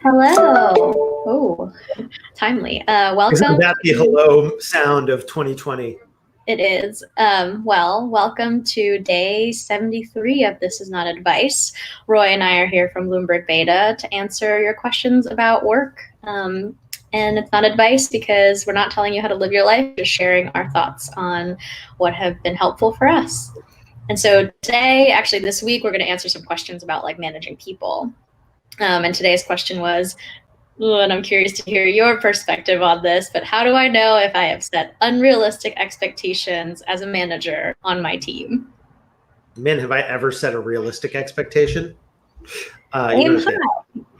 Hello. Oh, timely. Isn't Welcome. that the hello sound of 2020? It is. Welcome to day 73 of This Is Not Advice. Roy and I are here from Bloomberg Beta to answer your questions about work. And it's not advice because we're not telling you how to live your life, just sharing our thoughts on what have been helpful for us. And so today, actually this week, we're going to answer some questions about like managing people. And today's question was, and I'm curious to hear your perspective on this, but how do I know if I have set unrealistic expectations as a manager on my team? Man, have I ever set a realistic expectation? Aim high.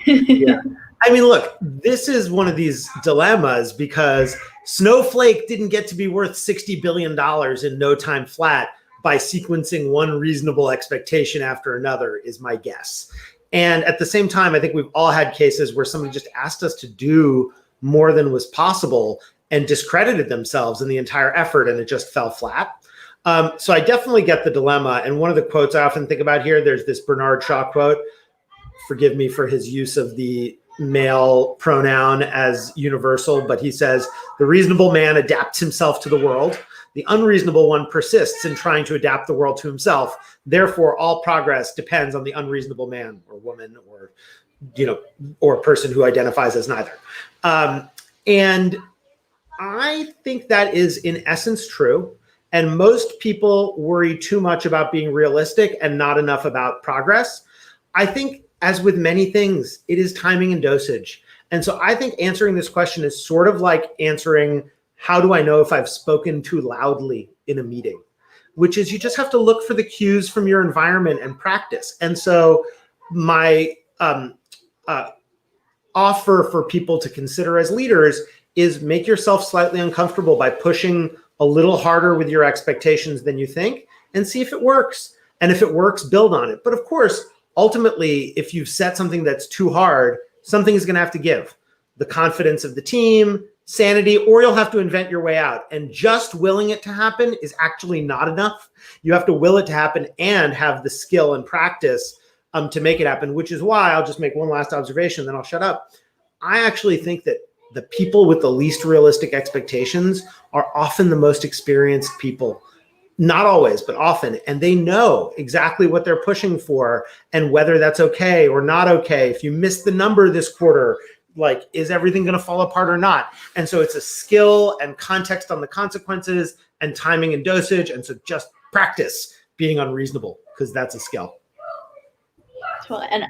Yeah. I mean, look, this is one of these dilemmas because Snowflake didn't get to be worth $60 billion in no time flat by sequencing one reasonable expectation after another, is my guess. And at the same time, I think we've all had cases where somebody just asked us to do more than was possible and discredited themselves in the entire effort, and it just fell flat. So I definitely get the dilemma. And one of the quotes I often think about here, there's this Bernard Shaw quote. Forgive me for his use of the male pronoun as universal, but he says, "The reasonable man adapts himself to the world. The unreasonable one persists in trying to adapt the world to himself. Therefore, all progress depends on the unreasonable man or woman or person who identifies as neither." And I think that is in essence true. And most people worry too much about being realistic and not enough about progress. I think, as with many things, it is timing and dosage. And so I think answering this question is sort of like answering, how do I know if I've spoken too loudly in a meeting? Which is, you just have to look for the cues from your environment and practice. And so my offer for people to consider as leaders is make yourself slightly uncomfortable by pushing a little harder with your expectations than you think and see if it works. And if it works, build on it. But of course, ultimately, if you've set something that's too hard, something is going to have to give. The confidence of the team, sanity, or you'll have to invent your way out. And just willing it to happen is actually not enough. You have to will it to happen and have the skill and practice to make it happen, which is why I'll just make one last observation, then I'll shut up. I actually think that the people with the least realistic expectations are often the most experienced people. Not always, but often. And they know exactly what they're pushing for and whether that's okay or not okay. If you miss the number this quarter, like, is everything going to fall apart or not? And so it's a skill and context on the consequences and timing and dosage. And so just practice being unreasonable, because that's a skill. Well, and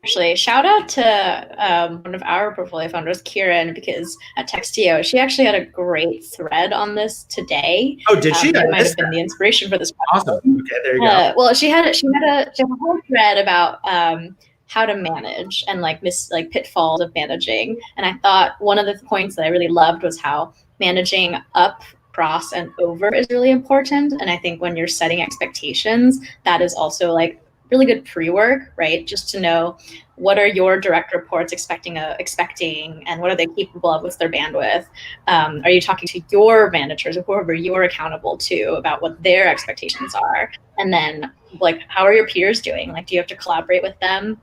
actually, shout out to one of our portfolio founders, Kieran, because at Textio, she actually had a great thread on this today. Oh, did she? That might have been the inspiration for this podcast. Awesome. Okay, there you go. Well, she had a whole thread about how to manage and pitfalls of managing. And I thought one of the points that I really loved was how managing up, cross, and over is really important. And I think when you're setting expectations, that is also like really good pre-work, right? Just to know, what are your direct reports expecting and what are they capable of? What's their bandwidth? Are you talking to your managers or whoever you're accountable to about what their expectations are? And then, like, how are your peers doing? Like, do you have to collaborate with them?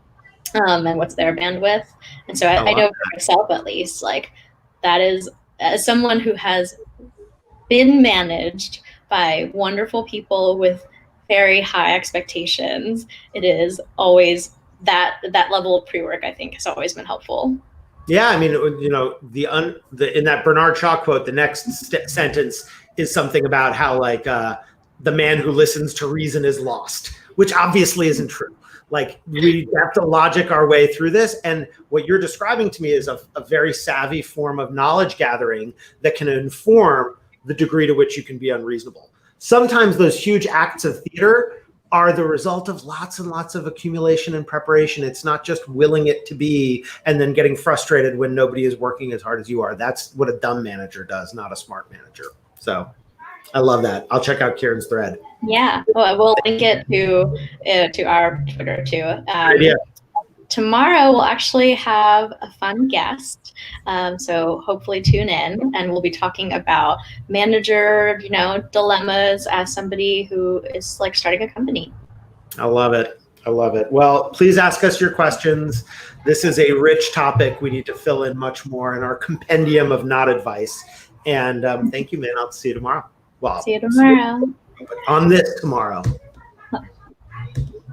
And what's their bandwidth? And so I know for myself, at least, like, that is, as someone who has been managed by wonderful people with very high expectations, it is always that level of pre-work, I think, has always been helpful. Yeah, I mean, in that Bernard Shaw quote, the next sentence is something about how, like, the man who listens to reason is lost, which obviously isn't true. Like, we have to logic our way through this. And what you're describing to me is a very savvy form of knowledge gathering that can inform the degree to which you can be unreasonable. Sometimes those huge acts of theater are the result of lots and lots of accumulation and preparation. It's not just willing it to be and then getting frustrated when nobody is working as hard as you are. That's what a dumb manager does, not a smart manager. So I love that. I'll check out Kieran's thread. Yeah, well, we'll link it to our Twitter too. Tomorrow we'll actually have a fun guest, so hopefully tune in, and we'll be talking about manager, dilemmas as somebody who is like starting a company. I love it. I love it. Well, please ask us your questions. This is a rich topic. We need to fill in much more in our compendium of not advice. And thank you, man. I'll see you tomorrow. Well, See you tomorrow. on this tomorrow.